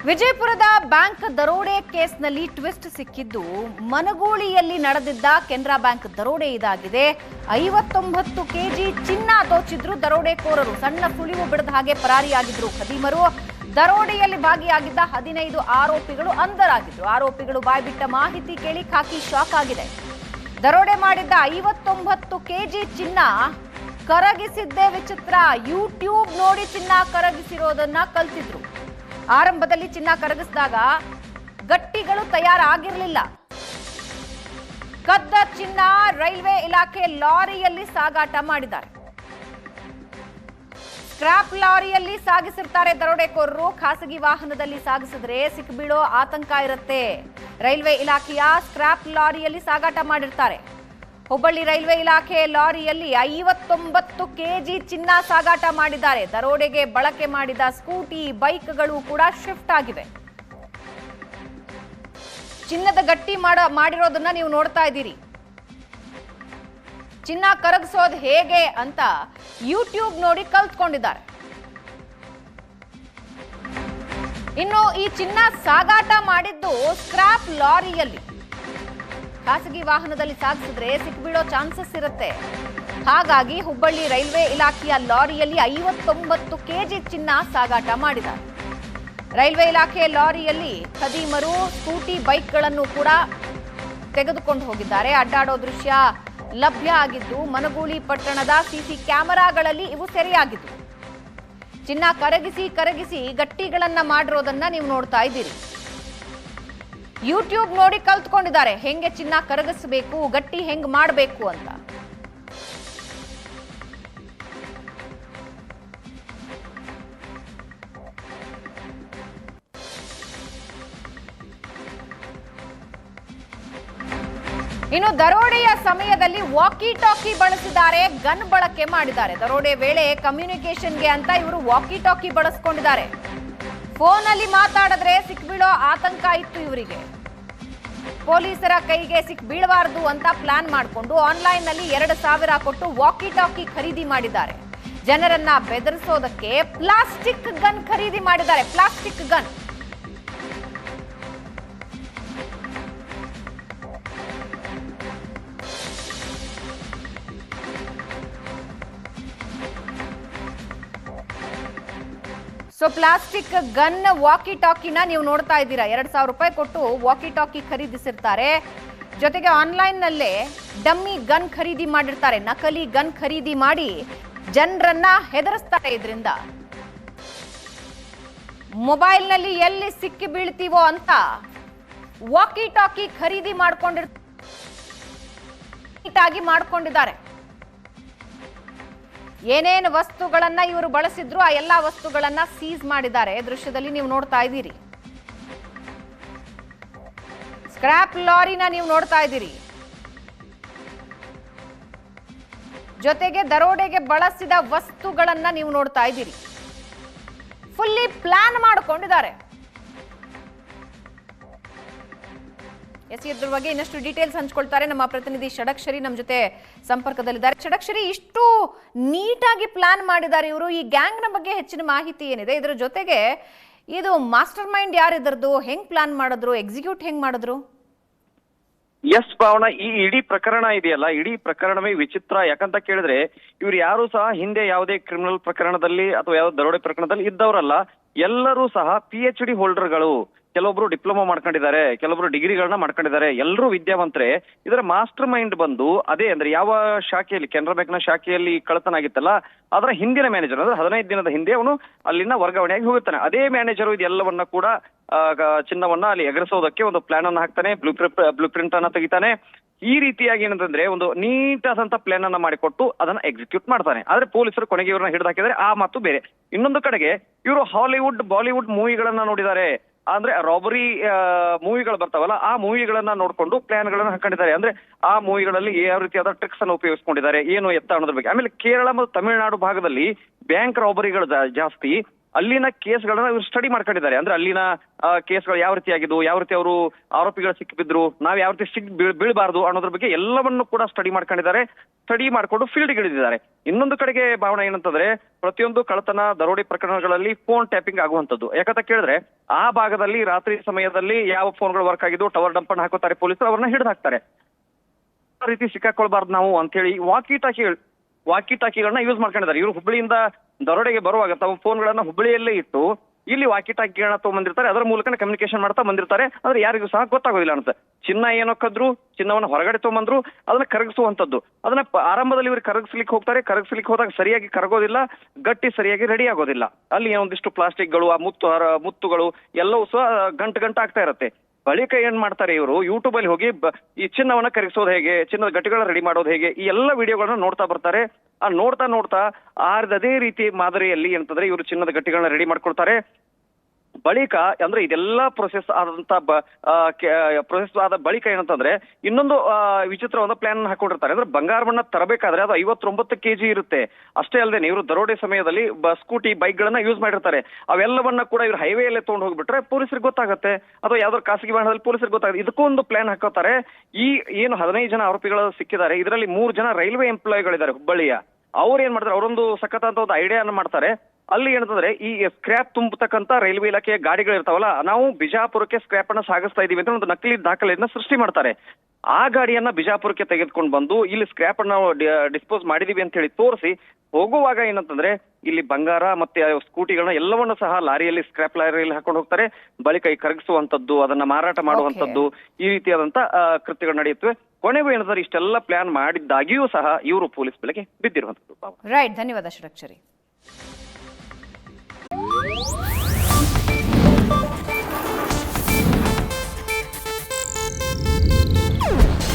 ವಿಜಯಪುರದ ಬ್ಯಾಂಕ್ ದರೋಡೆ ಕೇಸ್ನಲ್ಲಿ ಟ್ವಿಸ್ಟ್ ಸಿಕ್ಕಿದ್ದು ಮನಗೂಳಿಯಲ್ಲಿ ನಡೆದಿದ್ದ ಕೆನರಾ ಬ್ಯಾಂಕ್ ದರೋಡೆ ಇದಾಗಿದೆ. 59 ಕೆಜಿ ಚಿನ್ನ ದೋಚಿದ್ರು ದರೋಡೆಕೋರರು. ಸಣ್ಣ ಸುಳಿವು ಬಿಡದ ಹಾಗೆ ಪರಾರಿಯಾಗಿದ್ರು ಖದೀಮರು. ದರೋಡೆಯಲ್ಲಿ ಭಾಗಿಯಾಗಿದ್ದ 15 ಆರೋಪಿಗಳು ಅಂಧರಾಗಿದ್ರು. ಆರೋಪಿಗಳು ಬಾಯ್ಬಿಟ್ಟ ಮಾಹಿತಿ ಕೇಳಿ ಖಾಕಿ ಶಾಕ್ ಆಗಿದೆ. ದರೋಡೆ ಮಾಡಿದ್ದ 59 ಕೆಜಿ ಚಿನ್ನ ಕರಗಿಸಿದ್ದೇ ವಿಚಿತ್ರ. ಯೂಟ್ಯೂಬ್ ನೋಡಿ ಚಿನ್ನ ಕರಗಿಸಿರೋದನ್ನ ಕಲ್ತಿದ್ರು. ಆರಂಭದಲ್ಲಿ ಚಿನ್ನ ಕರಗಿಸಿದಾಗ ಗಟ್ಟಿಗಳು ತಯಾರಾಗಿರಲಿಲ್ಲ. ಕದ್ದ ಚಿನ್ನ ರೈಲ್ವೆ ಇಲಾಖೆ ಲಾರಿಯಲ್ಲಿ ಸಾಗಾಟ ಮಾಡಿದ್ದಾರೆ. ಸ್ಕ್ರಾಪ್ ಲಾರಿಯಲ್ಲಿ ಸಾಗಿಸಿರ್ತಾರೆ ದರೋಡೆಕೋರರು. ಖಾಸಗಿ ವಾಹನದಲ್ಲಿ ಸಾಗಿಸಿದ್ರೆ ಸಿಕ್ಕಿಬೀಳೋ ಆತಂಕ ಇರುತ್ತೆ. ರೈಲ್ವೆ ಇಲಾಖೆಯ ಸ್ಕ್ರಾಪ್ ಲಾರಿಯಲ್ಲಿ ಸಾಗಾಟ ಮಾಡಿರ್ತಾರೆ. ಹುಬ್ಬಳ್ಳಿ ರೈಲ್ವೆ ಇಲಾಖೆ ಲಾರಿಯಲ್ಲಿ 59 ಕೆಜಿ ಚಿನ್ನ ಸಾಗಾಟ ಮಾಡಿದ್ದಾರೆ. ದರೋಡೆಗೆ ಬಳಕೆ ಮಾಡಿದ ಸ್ಕೂಟಿ, ಬೈಕ್ಗಳು ಕೂಡ ಶಿಫ್ಟ್ ಆಗಿವೆ. ಚಿನ್ನದ ಗಟ್ಟಿ ಮಾಡಿರೋದನ್ನ ನೀವು ನೋಡ್ತಾ ಇದ್ದೀರಿ. ಚಿನ್ನ ಕರಗಿಸೋದು ಹೇಗೆ ಅಂತ ಯೂಟ್ಯೂಬ್ ನೋಡಿ ಕಲ್ತ್ಕೊಂಡಿದ್ದಾರೆ. ಇನ್ನು ಈ ಚಿನ್ನ ಸಾಗಾಟ ಮಾಡಿದ್ದು ಸ್ಕ್ರಾಪ್ ಲಾರಿಯಲ್ಲಿ. ಖಾಸಗಿ ವಾಹನದಲ್ಲಿ ಸಾಗಿಸಿದ್ರೆ ಸಿಕ್ಕಿಬೀಳೋ ಚಾನ್ಸಸ್ ಇರುತ್ತೆ. ಹಾಗಾಗಿ ಹುಬ್ಬಳ್ಳಿ ರೈಲ್ವೆ ಇಲಾಖೆಯ ಲಾರಿಯಲ್ಲಿ 59 ಕೆಜಿ ಚಿನ್ನ ಸಾಗಾಟ ಮಾಡಿದ್ದಾರೆ. ರೈಲ್ವೆ ಇಲಾಖೆ ಲಾರಿಯಲ್ಲಿ ಖದೀಮರು ಸ್ಕೂಟಿ, ಬೈಕ್ಗಳನ್ನು ಕೂಡ ತೆಗೆದುಕೊಂಡು ಹೋಗಿದ್ದಾರೆ. ಅಡ್ಡಾಡೋ ದೃಶ್ಯ ಲಭ್ಯ ಆಗಿದ್ದು ಮನಗೂಳಿ ಪಟ್ಟಣದ ಸಿಸಿ ಕ್ಯಾಮೆರಾಗಳಲ್ಲಿ ಇವು ಸೆರೆಯಾಗಿದ್ದು. ಚಿನ್ನ ಕರಗಿಸಿ ಗಟ್ಟಿಗಳನ್ನ ಮಾಡಿರೋದನ್ನ ನೀವು ನೋಡ್ತಾ ಇದ್ದೀರಿ. ಯೂಟ್ಯೂಬ್ ನೋಡಿ ಕಲ್ತ್ಕೊಂಡಿದ್ದಾರೆ ಹೆಂಗೆ ಚಿನ್ನ ಕರಗಿಸಬೇಕು, ಗಟ್ಟಿ ಹೆಂಗ್ ಮಾಡಬೇಕು ಅಂತ. ಇನ್ನು ದರೋಡೆಯ ಸಮಯದಲ್ಲಿ ವಾಕಿ ಟಾಕಿ ಬಳಸಿದ್ದಾರೆ, ಗನ್ ಬಳಕೆ ಮಾಡಿದ್ದಾರೆ. ದರೋಡೆ ವೇಳೆ ಕಮ್ಯುನಿಕೇಶನ್ಗೆ ಅಂತ ಇವರು ವಾಕಿ ಟಾಕಿ ಬಳಸ್ಕೊಂಡಿದ್ದಾರೆ. ಫೋನಲ್ಲಿ ಮಾತಾಡಿದ್ರೆ ಸಿಕ್ಬೀಳೋ ಆತಂಕ ಇತ್ತು ಇವರಿಗೆ. ಪೊಲೀಸರ ಕೈಗೆ ಸಿಕ್ಬೀಳಬಾರದು ಅಂತ ಪ್ಲಾನ್ ಮಾಡಿಕೊಂಡು ಆನ್ಲೈನ್ ನಲ್ಲಿ 2,000 ಕೊಟ್ಟು ವಾಕಿ ಟಾಕಿ ಖರೀದಿ ಮಾಡಿದ್ದಾರೆ. ಜನರನ್ನ ಬೆದರಿಸೋದಕ್ಕೆ ಪ್ಲಾಸ್ಟಿಕ್ ಗನ್ ಖರೀದಿ ಮಾಡಿದ್ದಾರೆ. ಪ್ಲಾಸ್ಟಿಕ್ ಗನ್ ಪ್ಲಾಸ್ಟಿಕ್ ಗನ್ ವಾಕಿ ಟಾಕಿನ ನೀವು ನೋಡ್ತಾ ಇದ್ದೀರಾ. 2,000 ರೂಪಾಯಿ ಕೊಟ್ಟು ವಾಕಿ ಟಾಕಿ ಖರೀದಿಸಿರ್ತಾರೆ. ಜೊತೆಗೆ ಆನ್ಲೈನ್ ನಲ್ಲೇ ಡಮ್ಮಿ ಗನ್ ಖರೀದಿ ಮಾಡಿರ್ತಾರೆ. ನಕಲಿ ಗನ್ ಖರೀದಿ ಮಾಡಿ ಜನರನ್ನ ಹೆದರಿಸ್ತಾರೆ. ಇದರಿಂದ ಮೊಬೈಲ್ ನಲ್ಲಿ ಎಲ್ಲಿ ಸಿಕ್ಕಿ ಬೀಳ್ತೀವೋ ಅಂತ ವಾಕಿ ಟಾಕಿ ಖರೀದಿ ಮಾಡ್ಕೊಂಡಿದ್ದಾರೆ. ಏನೇನು ವಸ್ತುಗಳನ್ನ ಇವರು ಬಳಸಿದ್ರು ಆ ಎಲ್ಲಾ ವಸ್ತುಗಳನ್ನ ಸೀಸ್ ಮಾಡಿದ್ದಾರೆ. ದೃಶ್ಯದಲ್ಲಿ ನೀವು ನೋಡ್ತಾ ಇದ್ದೀರಿ. ಸ್ಕ್ರಾಪ್ ಲಾರಿನ ನೀವು ನೋಡ್ತಾ ಇದ್ದೀರಿ. ಜೊತೆಗೆ ದರೋಡೆಗೆ ಬಳಸಿದ ವಸ್ತುಗಳನ್ನ ನೀವು ನೋಡ್ತಾ ಇದ್ದೀರಿ. ಫುಲ್ಲಿ ಪ್ಲಾನ್ ಮಾಡಿಕೊಂಡಿದ್ದಾರೆ. ಇದ್ರ ಬಗ್ಗೆ ಇನ್ನಷ್ಟು ಡೀಟೇಲ್ಸ್ ಹಂಚ್ಕೊಳ್ತಾರೆ ನಮ್ಮ ಪ್ರತಿನಿಧಿ ಷಡಕ್ಷರಿ ನಮ್ಮ ಜೊತೆ ಸಂಪರ್ಕದಲ್ಲಿದ್ದಾರೆ. ಷಡಕ್ಷರಿ, ಇಷ್ಟು ನೀಟಾಗಿ ಪ್ಲಾನ್ ಮಾಡಿದ್ದಾರೆ ಇವರು. ಈ ಗ್ಯಾಂಗ್ ನ ಬಗ್ಗೆ ಹೆಚ್ಚಿನ ಮಾಹಿತಿ ಏನಿದೆ? ಇದರ ಜೊತೆಗೆ ಇದು ಮಾಸ್ಟರ್ ಮೈಂಡ್ ಯಾರಿದ್ರದ್ದು, ಹೆಂಗ್ ಪ್ಲಾನ್ ಮಾಡಿದ್ರು, ಎಕ್ಸಿಕ್ಯೂಟ್ ಹೆಂಗ್ ಮಾಡಿದ್ರು? ಎಸ್ ಭಾವನಾ, ಈ ಇಡೀ ಪ್ರಕರಣ ಇದೆಯಲ್ಲ, ಇಡೀ ಪ್ರಕರಣವೇ ವಿಚಿತ್ರ. ಯಾಕಂತ ಕೇಳಿದ್ರೆ ಇವ್ರು ಯಾರು ಸಹ ಹಿಂದೆ ಯಾವುದೇ ಕ್ರಿಮಿನಲ್ ಪ್ರಕರಣದಲ್ಲಿ ಅಥವಾ ಯಾವುದೇ ದರೋಡೆ ಪ್ರಕರಣದಲ್ಲಿ ಇದ್ದವರಲ್ಲ. ಎಲ್ಲರೂ ಸಹ PhD ಹೋಲ್ಡರ್ಗಳು. ಕೆಲವೊಬ್ರು ಡಿಪ್ಲೊಮಾ ಮಾಡ್ಕೊಂಡಿದ್ದಾರೆ, ಕೆಲವೊಬ್ರು ಡಿಗ್ರಿಗಳನ್ನ ಮಾಡ್ಕೊಂಡಿದ್ದಾರೆ. ಎಲ್ಲರೂ ವಿದ್ಯಾವಂತರೇ. ಇದರ ಮಾಸ್ಟರ್ ಮೈಂಡ್ ಬಂದು ಅದೇ ಅಂದ್ರೆ ಯಾವ ಶಾಖೆಯಲ್ಲಿ, ಕೆನರಾ ಬ್ಯಾಂಕ್ ನ ಶಾಖೆಯಲ್ಲಿ ಕಳ್ಳತನ ಆಗಿತ್ತಲ್ಲ, ಅದರ ಹಿಂದಿನ ಮ್ಯಾನೇಜರ್ ಅಂದ್ರೆ 15 ದಿನದ ಹಿಂದೆ ಅವನು ಅಲ್ಲಿನ ವರ್ಗಾವಣೆಯಾಗಿ ಹೋಗುತ್ತಾನೆ. ಅದೇ ಮ್ಯಾನೇಜರು ಇದೆಲ್ಲವನ್ನ ಕೂಡ ಚಿನ್ನವನ್ನ ಅಲ್ಲಿ ಎಗರಿಸೋದಕ್ಕೆ ಒಂದು ಪ್ಲಾನ್ ಅನ್ನ ಹಾಕ್ತಾನೆ, ಬ್ಲೂ ಪ್ರಿಂಟ್ ಅನ್ನ ತೆಗಿತಾನೆ. ಈ ರೀತಿಯಾಗಿ ಏನಂತಂದ್ರೆ ಒಂದು ನೀಟ್ ಆದಂತ ಪ್ಲಾನ್ ಅನ್ನ ಮಾಡಿಕೊಟ್ಟು ಅದನ್ನ ಎಕ್ಸಿಕ್ಯೂಟ್ ಮಾಡ್ತಾನೆ. ಆದ್ರೆ ಪೊಲೀಸರು ಕೊನೆಗೆ ಇವ್ರನ್ನ ಹಿಡಿದು ಹಾಕಿದರೆ ಆ ಮಾತು ಬೇರೆ. ಇನ್ನೊಂದು ಕಡೆಗೆ ಇವರು ಹಾಲಿವುಡ್, ಬಾಲಿವುಡ್ ಮೂವಿಗಳನ್ನ ನೋಡಿದ್ದಾರೆ. ಅಂದ್ರೆ ರಾಬರಿ ಮೂವಿಗಳು ಬರ್ತಾವಲ್ಲ, ಆ ಮೂವಿಗಳನ್ನ ನೋಡ್ಕೊಂಡು ಪ್ಲಾನ್ ಗಳನ್ನ ಹಾಕೊಂಡಿದ್ದಾರೆ. ಅಂದ್ರೆ ಆ ಮೂವಿಗಳಲ್ಲಿ ಯಾವ ರೀತಿಯಾದ ಟ್ರಿಕ್ಸ್ ಅನ್ನು ಉಪಯೋಗಿಸ್ಕೊಂಡಿದ್ದಾರೆ, ಏನು ಎತ್ತ ಅನ್ನೋದ್ರ ಬಗ್ಗೆ. ಆಮೇಲೆ ಕೇರಳ ಮತ್ತು ತಮಿಳುನಾಡು ಭಾಗದಲ್ಲಿ ಬ್ಯಾಂಕ್ ರಾಬರಿಗಳು ಜಾಸ್ತಿ. ಅಲ್ಲಿನ ಕೇಸ್ಗಳನ್ನ ಇವ್ರು ಸ್ಟಡಿ ಮಾಡ್ಕೊಂಡಿದ್ದಾರೆ. ಅಂದ್ರೆ ಅಲ್ಲಿನ ಕೇಸ್ಗಳು ಯಾವ ರೀತಿ ಆಗಿದ್ವು, ಯಾವ ರೀತಿ ಅವರು ಆರೋಪಿಗಳು ಸಿಕ್ಕಿಬಿದ್ರು, ನಾವ್ ಯಾವ ರೀತಿ ಬೀಳಬಾರ್ದು ಅನ್ನೋದ್ರ ಬಗ್ಗೆ ಎಲ್ಲವನ್ನು ಕೂಡ ಸ್ಟಡಿ ಮಾಡ್ಕೊಂಡಿದ್ದಾರೆ. ಸ್ಟಡಿ ಮಾಡ್ಕೊಂಡು ಫೀಲ್ಡ್ ಇಳಿದಿದ್ದಾರೆ. ಇನ್ನೊಂದು ಕಡೆಗೆ ಭಾವನೆ ಏನಂತಂದ್ರೆ, ಪ್ರತಿಯೊಂದು ಕಳ್ಳತನ ದರೋಡೆ ಪ್ರಕರಣಗಳಲ್ಲಿ ಫೋನ್ ಟ್ಯಾಪಿಂಗ್ ಆಗುವಂತದ್ದು. ಯಾಕಂತ ಕೇಳಿದ್ರೆ ಆ ಭಾಗದಲ್ಲಿ ರಾತ್ರಿ ಸಮಯದಲ್ಲಿ ಯಾವ ಫೋನ್ಗಳು ವರ್ಕ್ ಆಗಿದ್ದು ಟವರ್ ಡಂಪ್ ಅನ್ನು ಹಾಕೋತಾರೆ ಪೊಲೀಸರು, ಅವ್ರನ್ನ ಹಿಡಿದು ಹಾಕ್ತಾರೆ. ಆ ರೀತಿ ಸಿಕ್ಕಾಕೊಳ್ಬಾರ್ದು ನಾವು ಅಂತ ಹೇಳಿ ವಾಕಿ ಟಾಕಿಗಳನ್ನ ಯೂಸ್ ಮಾಡ್ಕೊಂಡಿದ್ದಾರೆ. ಇವರು ಹುಬ್ಬಳ್ಳಿಯಿಂದ ದರೋಡೆಗೆ ಬರುವಾಗ ತಮ್ಮ ಫೋನ್ಗಳನ್ನ ಹುಬ್ಬಳ್ಳಿಯಲ್ಲೇ ಇಟ್ಟು ಇಲ್ಲಿ ವಾಕಿ ಟಾಕಿಗಳನ್ನ ತಗೊಂಡ್ಬಂದಿರ್ತಾರೆ. ಅದರ ಮೂಲಕ ಕಮ್ಯುನಿಕೇಶನ್ ಮಾಡ್ತಾ ಬಂದಿರ್ತಾರೆ. ಆದ್ರೆ ಯಾರಿಗೂ ಸಹ ಗೊತ್ತಾಗೋದಿಲ್ಲ ಅಂತ. ಚಿನ್ನ ಏನೋ ಕದ್ರು, ಚಿನ್ನವನ್ನ ಹೊರಗಡೆ ತಗೊಂಬಂದ್ರು, ಅದನ್ನ ಕರಗಿಸುವಂತದ್ದು. ಅದನ್ನ ಆರಂಭದಲ್ಲಿ ಇವ್ರಿಗೆ ಕರಗಿಸ್ಲಿಕ್ಕೆ ಹೋದಾಗ ಸರಿಯಾಗಿ ಕರಗೋದಿಲ್ಲ, ಗಟ್ಟಿ ಸರಿಯಾಗಿ ರೆಡಿ ಆಗೋದಿಲ್ಲ. ಅಲ್ಲಿ ಒಂದಿಷ್ಟು ಪ್ಲಾಸ್ಟಿಕ್ಗಳು, ಆ ಮುತ್ತುಗಳು ಎಲ್ಲವೂ ಸಹ ಗಂಟು ಆಗ್ತಾ ಇರುತ್ತೆ. ಬಳಿಕ ಏನ್ ಮಾಡ್ತಾರೆ ಇವರು, ಯೂಟ್ಯೂಬ್ ಅಲ್ಲಿ ಹೋಗಿ ಈ ಚಿನ್ನವನ್ನ ಕರಗಿಸೋದು ಹೇಗೆ, ಚಿನ್ನದ ಗಟ್ಟಿಗಳನ್ನ ರೆಡಿ ಮಾಡೋದು ಹೇಗೆ, ಈ ಎಲ್ಲ ವಿಡಿಯೋಗಳನ್ನ ನೋಡ್ತಾ ಬರ್ತಾರೆ. ಆ ನೋಡ್ತಾ ಅದೇ ರೀತಿ ಮಾದರಿಯಲ್ಲಿ ಏನಂತಂದ್ರೆ ಇವರು ಚಿನ್ನದ ಗಟ್ಟಿಗಳನ್ನ ರೆಡಿ ಮಾಡ್ಕೊಳ್ತಾರೆ. ಬಳಿಕ ಅಂದ್ರೆ ಇದೆಲ್ಲ ಪ್ರೊಸೆಸ್ ಆದ ಬಳಿಕ ಏನಂತಂದ್ರೆ ಇನ್ನೊಂದು ವಿಚಿತ್ರವಾದ ಪ್ಲಾನ್ ಹಾಕೊಂಡಿರ್ತಾರೆ. ಅಂದ್ರೆ ಬಂಗಾರವನ್ನ ತರಬೇಕಾದ್ರೆ ಅದು 59 kg ಇರುತ್ತೆ. ಅಷ್ಟೇ ಅಲ್ಲದೆ ಇವರು ದರೋಡೆ ಸಮಯದಲ್ಲಿ ಸ್ಕೂಟಿ ಬೈಕ್ ಗಳನ್ನ ಯೂಸ್ ಮಾಡಿರ್ತಾರೆ. ಅವೆಲ್ಲವನ್ನ ಕೂಡ ಇವ್ರು ಹೈವೇಲ್ಲೇ ತಗೊಂಡು ಹೋಗ್ಬಿಟ್ರೆ ಪೊಲೀಸರಿಗೆ ಗೊತ್ತಾಗುತ್ತೆ, ಅಥವಾ ಯಾವ್ದಾದ್ರು ಖಾಸಗಿ ವಾಹನದಲ್ಲಿ ಪೊಲೀಸರಿಗೆ ಗೊತ್ತಾಗುತ್ತೆ. ಇದಕ್ಕೂ ಒಂದು ಪ್ಲಾನ್ ಹಾಕೋತಾರೆ. ಈ ಏನು 15 ಜನ ಆರೋಪಿಗಳು ಸಿಕ್ಕಿದ್ದಾರೆ, ಇದರಲ್ಲಿ 3 ಜನ ರೈಲ್ವೆ ಎಂಪ್ಲಾಯಿಗಳಿದ್ದಾರೆ ಹುಬ್ಬಳ್ಳಿಯ. ಅವ್ರು ಏನ್ ಮಾಡ್ತಾರೆ, ಅವರೊಂದು ಸಖತ್ ಅಂತ ಒಂದು ಐಡಿಯಾನ ಮಾಡ್ತಾರೆ. ಅಲ್ಲಿ ಏನಂತಂದ್ರೆ ಈ ಸ್ಕ್ರಾಪ್ ತುಂಬತಕ್ಕಂತ ರೈಲ್ವೆ ಇಲಾಖೆಯ ಗಾಡಿಗಳು ಇರ್ತಾವಲ್ಲ, ನಾವು ಬಿಜಾಪುರಕ್ಕೆ ಸ್ಕ್ರಾಪ್ ಅನ್ನ ಸಾಗಿಸ್ತಾ ಇದೀವಿ ಅಂತ ಒಂದು ನಕಲಿ ದಾಖಲೆಯನ್ನ ಸೃಷ್ಟಿ ಮಾಡ್ತಾರೆ. ಆ ಗಾಡಿಯನ್ನ ಬಿಜಾಪುರಕ್ಕೆ ತೆಗೆದುಕೊಂಡು ಬಂದು ಇಲ್ಲಿ ಸ್ಕ್ರಾಪ್ ಅನ್ನ ಡಿಸ್ಪೋಸ್ ಮಾಡಿದೀವಿ ಅಂತ ಹೇಳಿ ತೋರಿಸಿ ಹೋಗುವಾಗ ಏನಂತಂದ್ರೆ ಇಲ್ಲಿ ಬಂಗಾರ ಮತ್ತೆ ಸ್ಕೂಟಿಗಳನ್ನ ಎಲ್ಲವನ್ನೂ ಸಹ ಲಾರಿಯಲ್ಲಿ ಸ್ಕ್ರಾಪ್ ಲಾರಿಯಲ್ಲಿ ಹಾಕೊಂಡು ಹೋಗ್ತಾರೆ. ಬಳಿಕ ಈ ಕರಗಿಸುವಂತದ್ದು, ಅದನ್ನ ಮಾರಾಟ ಮಾಡುವಂತದ್ದು, ಈ ರೀತಿಯಾದಂತ ಕೃತ್ಯಗಳು ನಡೆಯುತ್ತವೆ. ಕೊನೆಗೂ ಏನಂದ್ರೆ ಇಷ್ಟೆಲ್ಲ ಪ್ಲಾನ್ ಮಾಡಿದ್ದಾಗಿಯೂ ಸಹ ಇವರು ಪೊಲೀಸ್ ಬಲೆಗೆ ಬಿದ್ದಿರುವಂತದ್ದು. ರೈಟ್, ಧನ್ಯವಾದ ಷಡಕ್ಷರಿ.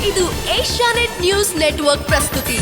ಇದು ಏಷ್ಯಾನೆಟ್ ನ್ಯೂಸ್ ನೆಟ್ವರ್ಕ್ ಪ್ರಸ್ತುತಿ.